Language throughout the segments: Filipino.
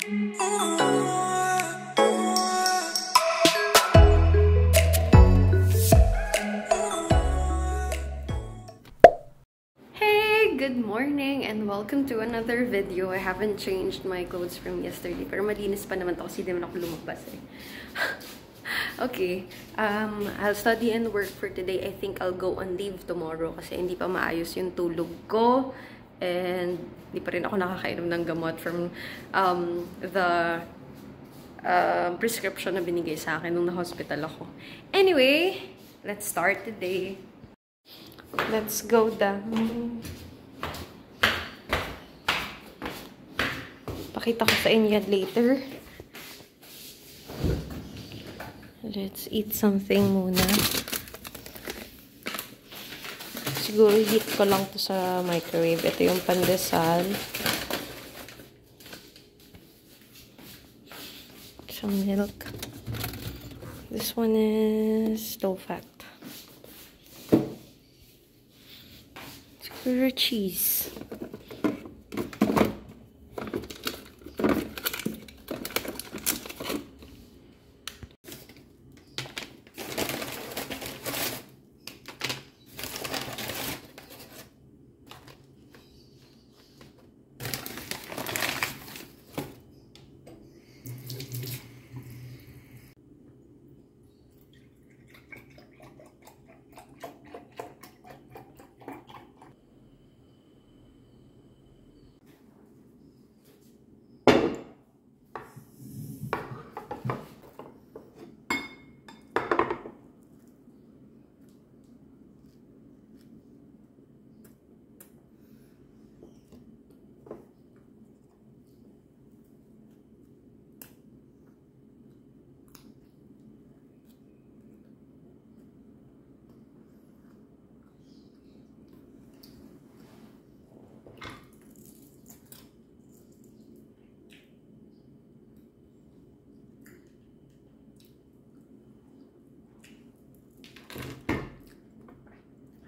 Good morning and welcome to another video. I haven't changed my clothes from yesterday, pero malinis pa naman to kasi di naman ako lumabas eh. Okay, I'll study and work for today. I think I'll go on leave tomorrow kasi hindi pa maayos yung tulog ko and hindi pa rin ako nakakainom ng gamot from the prescription na binigay sa akin nung na-hospital ako. Anyway, let's start today. Let's go down. Pakita ko sa inyo later. Let's eat something muna. Siguro heat ko lang to sa microwave. Ito yung pandesal. Some milk. This one is low fat. Siguro cheese.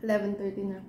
$11:30 na.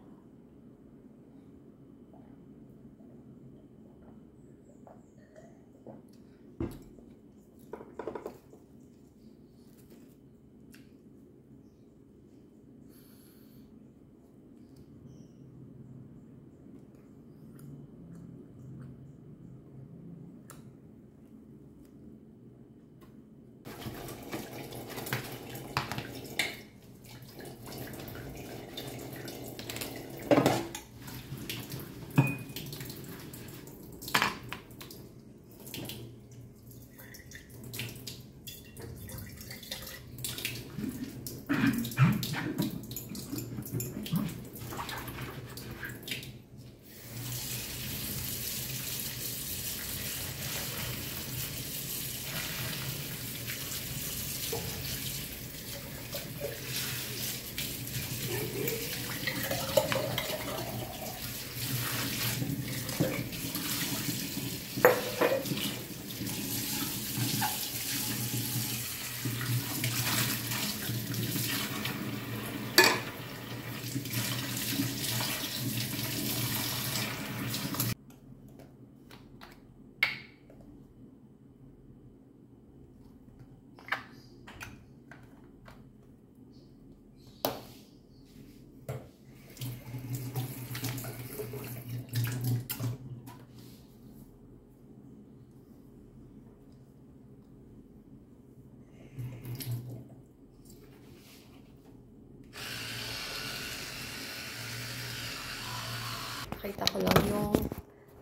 Pakita ko lang yung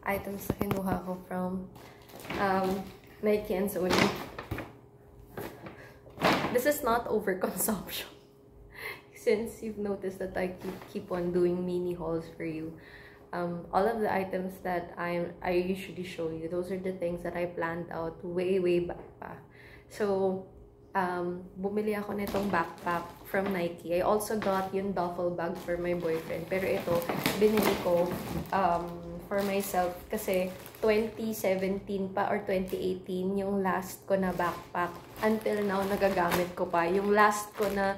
items na kinuha ko from Nike and Sony. This is not overconsumption. Since you've noticed that I keep on doing mini hauls for you. All of the items that I usually show you, those are the things that I planned out way back pa. So, bumili ako nitong backpack from Nike. I also got yung duffel bag for my boyfriend. Pero ito, binili ko for myself kasi 2017 pa or 2018 yung last ko na backpack. Until now, nagagamit ko pa. Yung last ko na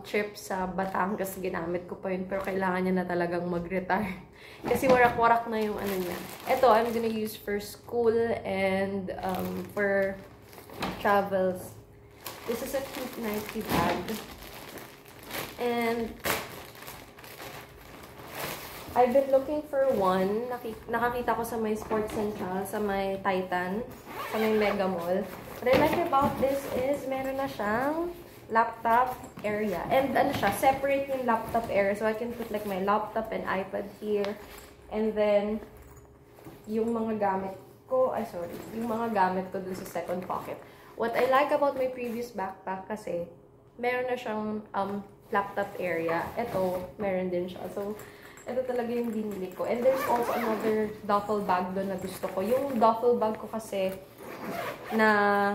trip sa Batangas, ginamit ko pa yun. Pero kailangan niya na talagang mag-retire. Kasi warak-warak na yung ano niya. Ito, I'm gonna use for school and for travels. This is a cute Nike bag. And I've been looking for one. Nakakita ko sa may Sports Central, sa may Titan, sa may Mega Mall. What I like about this is meron na siyang laptop area. And ano siya, separate yung laptop area. So I can put like my laptop and iPad here. And then, yung mga gamit ko, yung mga gamit ko dun sa second pocket. What I like about my previous backpack kasi, meron na siyang laptop area. Ito, meron din siya. So, ito talaga yung binili ko. And there's also another duffel bag doon na gusto ko. Yung duffel bag ko kasi na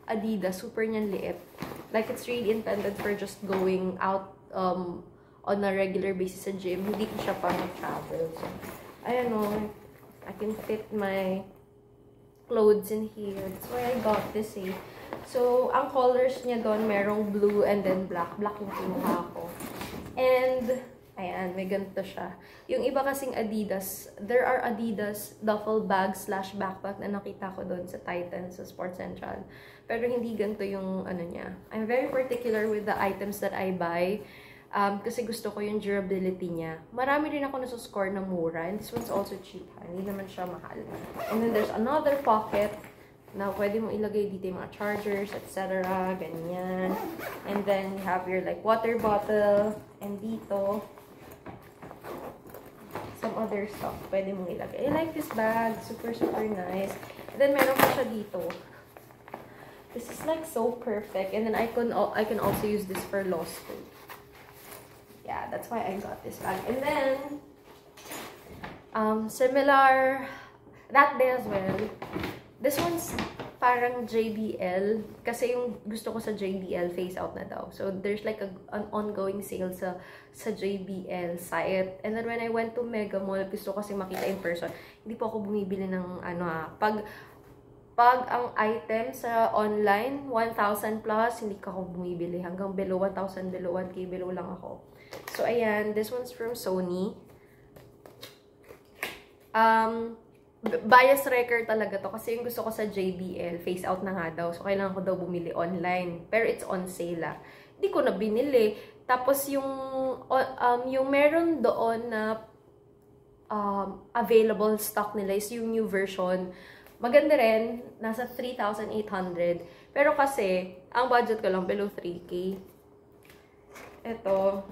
Adidas, super niyan liit. Like, it's really intended for just going out on a regular basis sa gym. Hindi ko siya pang travel. So, I don't know. I can fit my clothes in here. That's why I got this eh. So, ang colors niya doon, merong blue and then black. Black yung kinuha ko. And, ayan, may ganito siya. Yung iba kasing Adidas, there are Adidas duffel bags / backpack na nakita ko doon sa Titan, sa Sports Central. Pero hindi ganito yung ano niya. I'm very particular with the items that I buy. Kasi gusto ko yung durability niya. Marami rin ako nasuscore na mura. And this one's also cheap. Hindi naman siya mahal. And then there's another pocket na pwede mong ilagay dito yung mga chargers, etc. Ganyan. And then you have your like water bottle. And dito, some other stuff pwede mong ilagay. I like this bag. Super, super nice. And then meron pa siya dito. This is like so perfect. And then I can also use this for law school. Yeah, that's why I got this bag. And then, similar, that day as well, this one's parang JBL. Kasi yung gusto ko sa JBL, phase out na daw. So, there's like an ongoing sale sa JBL site. And then, when I went to Mega Mall, gusto ko kasi makita in person. Hindi po ako bumibili ng pag ang item sa online, 1,000 plus, hindi ka ako bumibili. Hanggang below 1,000, below 1K, below lang ako. So, ayan. This one's from Sony. Bias wrecker talaga to. Kasi yung gusto ko sa JBL, phase out na nga daw. So, kailangan ko daw bumili online. Pero it's on sale ah. Hindi ko na binili. Tapos, yung meron doon na available stock nila is yung new version. Maganda rin. Nasa 3,800. Pero kasi, ang budget ko lang below 3K. Ito,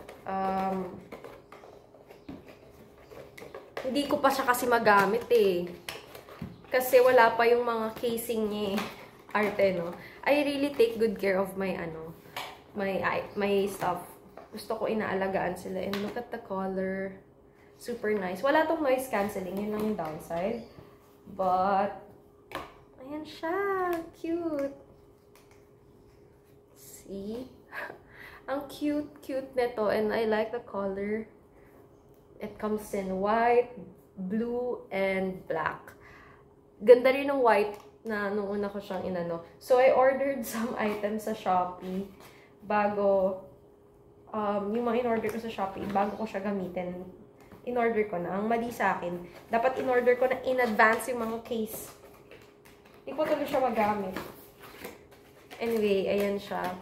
hindi ko pa siya kasi magamit eh. Kasi wala pa yung mga casing niya eh. Arte, no? I really take good care of my, my stuff. Gusto ko inaalagaan sila. And look at the color. Super nice. Wala tong noise cancelling. Yun lang yung downside. But, ayan siya. Cute. See? Ang cute nito, and I like the color. It comes in white, blue, and black. Ganda rin ng white na nung una ko siyang inano. So, I ordered some items sa Shopee bago, yung mga in-order ko sa Shopee, bago ko siya gamitin. In-order ko na. Ang mali sa akin, dapat in-order ko na in advance yung mga case. Hindi ko tuloy siya magamit. Anyway, ayan siya.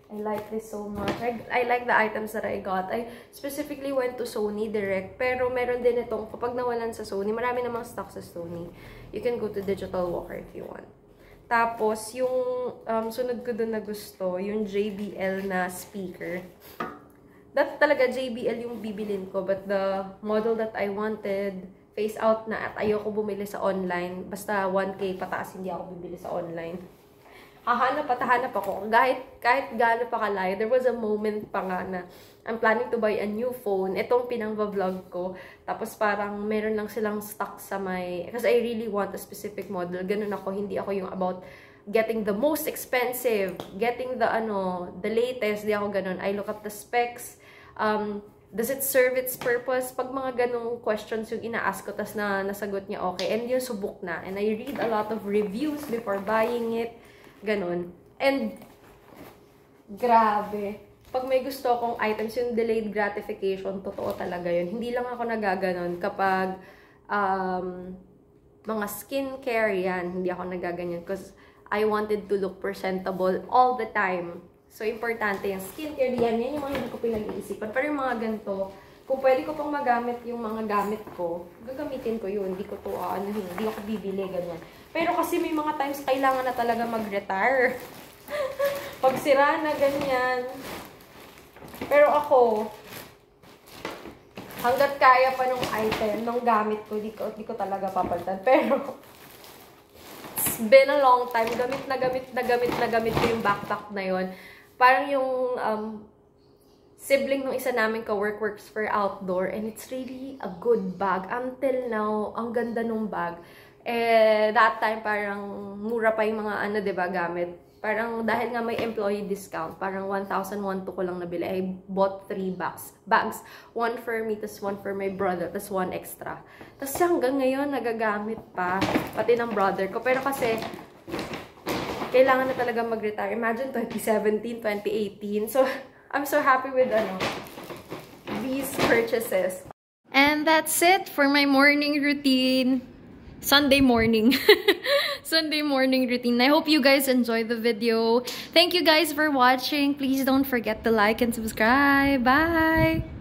I like this so much. I like the items that I got. I specifically went to Sony direct. Pero meron din itong, kapag nawalan sa Sony, marami namang stock sa Sony. You can go to Digital Walker if you want. Tapos, yung sunod ko dun na gusto, yung JBL na speaker. That talaga JBL yung bibilin ko. But the model that I wanted, phase out na at ayoko bumili sa online. Basta 1K pataas, hindi ako bibili sa online. Hahanap ako. Kahit gaano pa kalayo, there was a moment pa nga na I'm planning to buy a new phone. Itong pinang-vlog ko. Tapos parang meron lang silang stock sa may... Kasi I really want a specific model. Ganun ako. Hindi ako yung about getting the most expensive. Getting the latest. Di ako ganun. I look at the specs. Does it serve its purpose? Pag mga ganung questions yung ina-ask ko, tas na nasagot niya okay. And yung subok na. And I read a lot of reviews before buying it. Ganon. And, grabe. pag may gusto akong items, yung delayed gratification, totoo talaga yun. Hindi lang ako nagaganon kapag mga skincare yan, hindi ako nagaganyan because I wanted to look presentable all the time. So, importante yung skincare yan yung mga hindi ko pinag-iisipan. Pero yung mga ganito, kung pwede ko pang magamit yung mga gamit ko, gagamitin ko yun. Hindi ko to, hindi ako bibili, ganyan. Pero kasi may mga times kailangan na talaga mag-retire. Pag sira na, ganyan. Pero ako, hanggat kaya pa nung item, nung gamit ko, di ko talaga papalitan. Pero, it's been a long time. Gamit ko yung backpack na yun. Parang yung sibling nung isa namin ka-work works for outdoor. And it's really a good bag. Until now, ang ganda nung bag. That time, parang mura pa yung mga diba, gamit. Parang dahil nga may employee discount, parang 1,001 ko lang nabili. I bought 3 bags. One for me, tas one for my brother, tas one extra. Tas hanggang ngayon, nagagamit pa. Pati ng brother ko. Pero kasi, kailangan na talaga mag-retire. Imagine 2017, 2018. So, I'm so happy with these purchases. And that's it for my morning routine. Sunday morning. Sunday morning routine. I hope you guys enjoyed the video. Thank you guys for watching. Please don't forget to like and subscribe. Bye!